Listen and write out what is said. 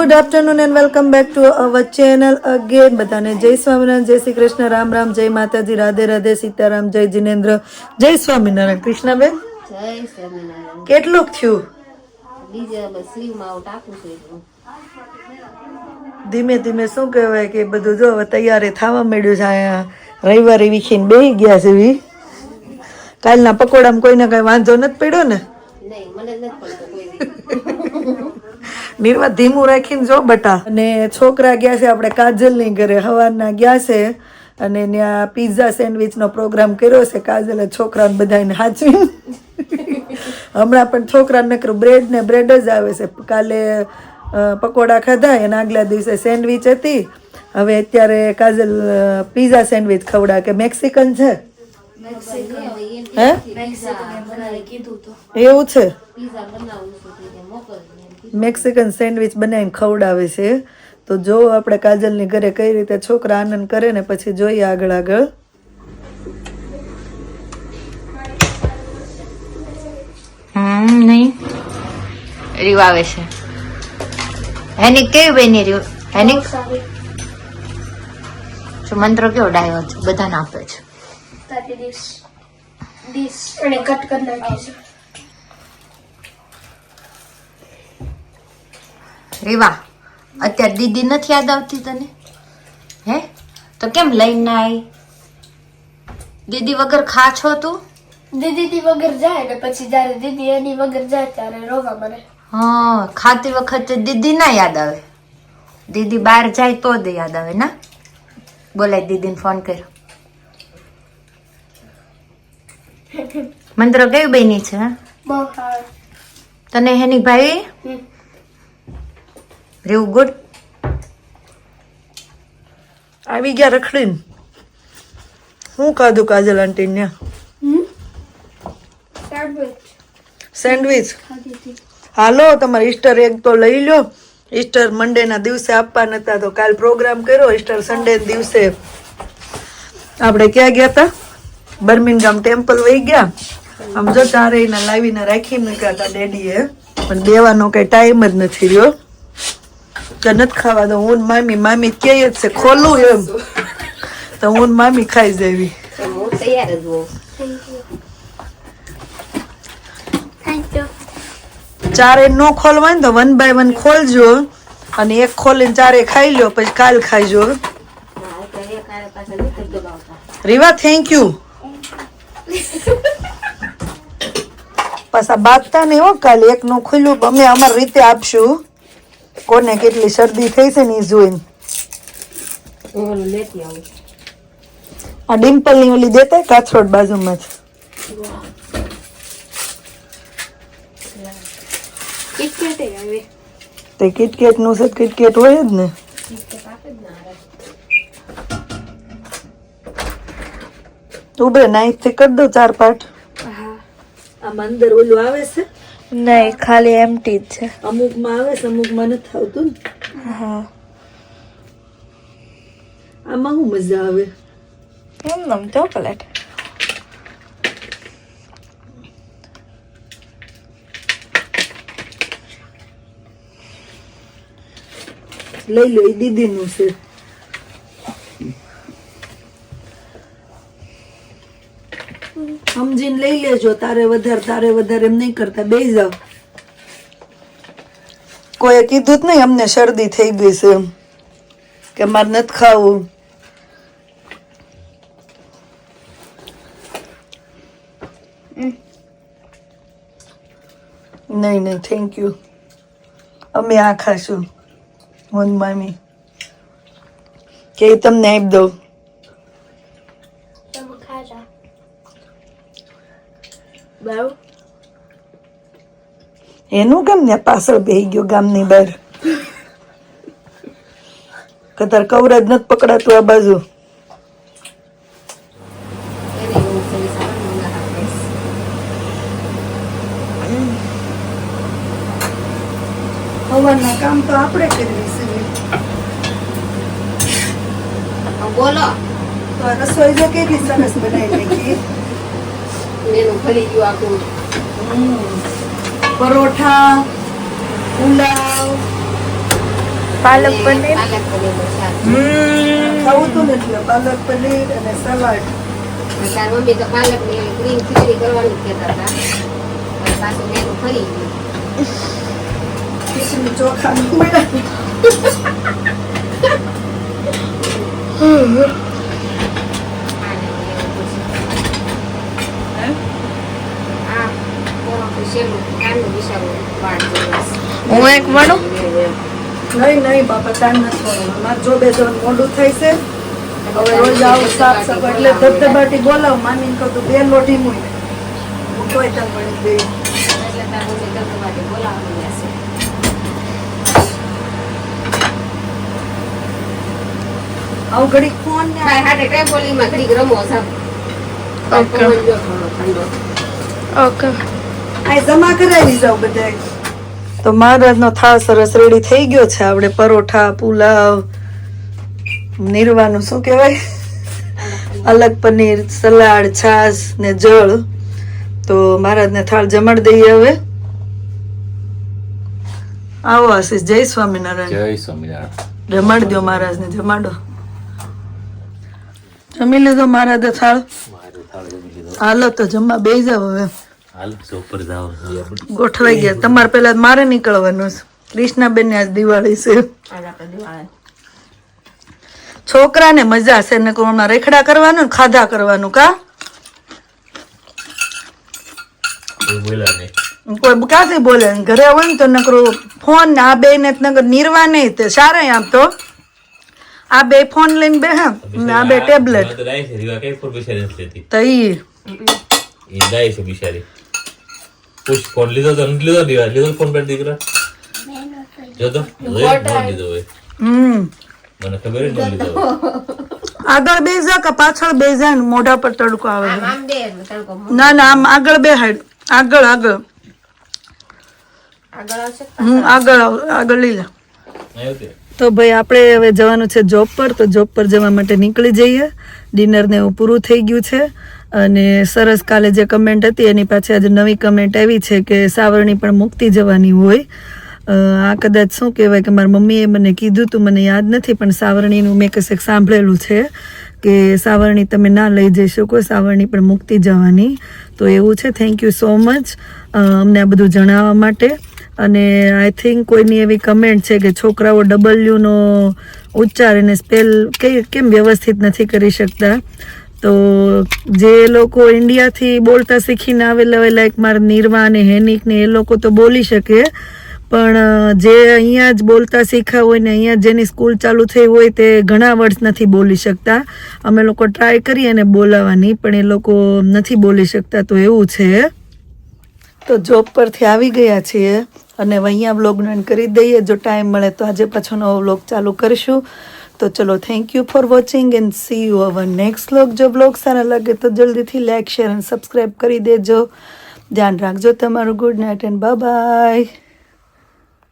Good afternoon and welcome back to our channel again. બધાને જય સ્વામિનારાયણ, જય શ્રી કૃષ્ણ, રામ રામ, જય માતાજી, રાધે રાધે, સીતારામ, જય જિનેન્દ્ર, જય સ્વામિનારાયણ. કૃષ્ણાબેન જય સ્વામિનારાયણ. કેટલુંક થયું? બીજા બસ સ્લીવમાં ટાકું છે એટલું. ધીમે ધીમે શું કહેવાય કે બધું જો હવે તૈયારી થવા માંડ્યું છે. અહીંયા રવિવારે વીખીને બેસી ગયા છે. કાલના પકોડામાં કોઈને કઈ વાંધો નથી પડ્યો ને? નહીં, મને નથી પડતો કોઈ દી. નિર્વા ધીમું રાખીને જો બટા. અને છોકરા ગયા છે આપણે કાજલની ઘરે, સવારના ગયા છે અને ત્યાં પીઝા સેન્ડવિચનો પ્રોગ્રામ કર્યો છે. કાજલે છોકરાને બધાને હાચવી હમણાં પણ છોકરાને નકરું બ્રેડ ને બ્રેડ જ આવે છે. કાલે પકોડા ખાધા, એના આગલા દિવસે સેન્ડવિચ હતી. હવે અત્યારે કાજલ પીઝા સેન્ડવિચ ખવડા કે મેક્સિકન છે. હે એવું છે? મેક્સિકન સેન્ડવિચ બનાવીને ખવડાવે છે. તો જો આપણે કાજલની ઘરે કઈ રીતે છોકરા આનંદ કરે ને પછી જોઈએ આગળ આગળ. નહીં રીવા આવે છે. હેનિક કેવી બની રહ્યું? હેનિક જો મંત્ર કેવો ડાયો છે, બધાને આપે છે. અને કટ કરી નાખી છે. રીવા, અત્યારે દીદી નથી યાદ આવતી તને? હે તો કેમ લઈને આવી? દીદી વગર ખા છો તું? દીદી વગર જાય ને પછી જયારે દીદી એની વગર જાય ત્યારે રોવા મને. હા, ખાતી વખતે દીદી ના યાદ આવે. દીદી બહાર જાય તો જ યાદ આવે ના. બોલાય દીદીને ફોન કર્યો. મંત્ર કેવી બની છે? બહુ સારું. તને હેની ભાઈ રેવું ગુડ? આવી ગયા રખડીને. શું ખાધું કાજલ આંટીને? સેન્ડવિચ. હાલો, તમારે ઈસ્ટર એગ તો લઈ લો. ઈસ્ટર મંડેના દિવસે આપવાના હતા તો કાલ પ્રોગ્રામ કર્યો. ઈસ્ટર સન્ડે દિવસે આપણે ક્યાં ગયા હતા? બર્મિંગહામ ટેમ્પલ વહી ગયા. આમ જો ચારેયને લાવીને રાખી મૂક્યા હતા ડેડીએ, પણ દેવાનો કઈ ટાઈમ જ નથી રહ્યો. તો નથી ખાવા દો. હું મામી, મામી કહે જ છે ખોલું એમ, તો હું મામી ખાઈ જવી. હું તૈયાર જ હોઉં. ચારે નો ખોલવાય ને તો 1 by 1 ખોલજો અને એક ખોલીને ચારે ખાઈ લ્યો, પછી કાલ ખાઈજો. રીવા થેન્ક યુ. પાછા બાંધતા નહીં હો. કાલે એક નું ખુલ્લું અમે અમારી રીતે આપશું. કોને કેટલી શરદી થઈ છે ને એ જોઈને. આ ડિમ્પલ ની ઓલી દેતા કાથરોડ બાજુમાં જ. તે કિટકેટ નું છે, કિટકેટ હોય જ ને. ઉભરે નાઈફ થી કરી દો 4 પાઠ. આમાં અંદર ઓલું આવે છે? નહીં, ખાલી એમ્પ્ટી જ છે. અમુક માં આવે છે, અમુક માં નથી આવતું ને. હા, આમાં શું મજા આવે? એમ ચોકલેટ. લઈ લો, એ દીદી નું છે. સમજીને લઈ લેજો. તારે વધારે એમ નહીં કરતા. બેસી જાવ. કોઈએ કીધું જ નહીં અમને શરદી થઈ ગઈ છે એમ કે મારે નથી ખાવું. નહીં થેન્ક યુ. અમે આ ખાશું. મોન મામી કે તમને આપી દઉં. તમે ખાજો. બાવ એનું કેમ ને પાછળ બેહી ગયો ગામની બહાર. કતાર કવરેજ નથી પકડાતું આ બાજુ. હવાના કામ તો આપણે કરવી છે. બોલો. તો આ રસોઈ જો કેટલી સરસ બનાવી નાખી. એનું ફરી ગયું આખું. પરોઠા, પુલાવ, પાલક પનીર પાલક પનીરનું શાક. ખાવું હતું ને એટલે પાલક પનીર અને સલાડ. તાર મમ્મી તો પાલકની ઓલી ગ્રીન ખીચડી કરવાનું જ કહેતા હતા. પણ પાછું મેનું ફરી ગયું. ખીચડી ચોખા મળ્યા. આ કોણ શેલું કાનું વિચારું વાળ જોવા. હું એક વડું નહીં બાપા તાન નથી વળવાનું. મારે જો બે જણ મોઢું થાય છે. હવે રોજ આવું સાફ સફાઈ એટલે ધબધબાટી બોલાવ મામીને કહું તું બે લોઢી મૂય હું કોઈ તને મળી દે. એટલે તાર મમ્મી ધબધબાટી બોલાવવાની હશે. આવું ઘડીક ફોન ને ભાઈ હાટે ટ્રેમ્પોલિનમાં ઘડીક રમો સાહેબ. ઓકે. પવન જો થોડો ઠંડો. ઓકે આ જમા કરાવી જાવ બધા. તો મહારાજનો થાળ સરસ રેડી થઈ ગયો છે. આપણે પરોઠા પુલાવ નિરવાનું શું કહેવાય અલગ પનીર સલાડ છાશ ને જળ. તો મહારાજને થાળ જમાડી દઈએ હવે. આવો આશીષ. જય સ્વામિનારાયણ. જય સ્વામિનારાયણ. જમાડી દો મહારાજને. જમાડો. જમી લીધો મહારાજે થાળ. હાલો તો જમવા બેસી જાવ હવે. હાલ ઉપર જાવ ગોઠવાઈ ગયા. તમારે પેલા મારે નીકળવાનું છે. કૃષ્ણાબેન ને આજ દિવાળી છે. આજ આપણે દિવાળી. છોકરાને મજા છે ને કોણમાં રેખડા કરવાનું ને ખાધા કરવાનું કા કોઈ બોલ્યા નહીં. કોઈ ક્યાંથી બોલે ઘરે હોય ને તો નકરું ફોન ને આ બે ને નકર નિર્વા નહીં તે સારા આમ તો આ બે ફોન લઈને બે હા ને આ બે ટેબ્લેટ તો દાઈ છે રીવા કઈ પર બિચારી નથી લેતી. તો ઈ એ દાઈ છે બિચારી. પૂછ ફોન લીધો તો નથી લીધો દીવા લીધો ફોન પર દીકરા જો તો ફોન લીધો હોય મને ખબર જ ન લીધો હોય. આગળ બે જા કે પાછળ બે જા ને મોઢા પર તડકો આવે છે. આમ બે તડકો ના ના આમ આગળ બે હાઈડ આગળ આગળ આગળ આવશે. આગળ લઈ લે. આવ્યો કે તો ભાઈ આપણે હવે જવાનું છે જોબ પર. તો જોબ પર જવા માટે નીકળી જઈએ. ડિનર ને એવું પૂરું થઈ ગયું છે. અને સરસ કાલે જે કમેન્ટ હતી એની પાછી આજે નવી કમેન્ટ આવી છે કે સાવરણી પણ મુક્તિ જવાની હોય. આ કદાચ શું કહેવાય કે મારી મમ્મીએ મને કીધું તું મને યાદ નથી પણ સાવરણીનું મેં કશેક સાંભળેલું છે કે સાવરણી તમે ના લઈ જઈ શકો સાવરણી પણ મુક્તિ જવાની. તો એવું છે. થેન્ક યુ સો મચ અમને આ બધું જણાવવા માટે. અને આઈ થિંક કોઈની એવી કમેન્ટ છે કે છોકરાઓ ડબલ્યુનો ઉચ્ચાર અને સ્પેલ કેમ વ્યવસ્થિત નથી કરી શકતા. તો જે લોકો ઇન્ડિયાથી બોલતા શીખીને આવેલા હોય લાઈક મારા નિર્વા અને હેનિક ને એ લોકો તો બોલી શકે પણ જે અહીંયા જ બોલતા શીખ્યા હોય ને અહીંયા જેની સ્કૂલ ચાલુ થઈ હોય તે ઘણા વર્ષ નથી બોલી શકતા. અમે લોકો ટ્રાય કરીએ ને બોલાવવાની પણ એ લોકો નથી બોલી શકતા. તો એવું છે. તો જોબ પરથી આવી ગયા છીએ અને હવે અહીંયા વ્લોગનો એન્ડ કરી દઈએ. જો ટાઈમ મળે તો આજે પાછો નવો વ્લોગ ચાલુ કરીશું. તો ચલો thank you for watching and C you hour next vlog. જો વ્લોગ સારા લાગે તો જલ્દીથી લાઈક શેર અને સબસ્ક્રાઈબ કરી દેજો. ધ્યાન રાખજો તમારું. Good night and bye bye.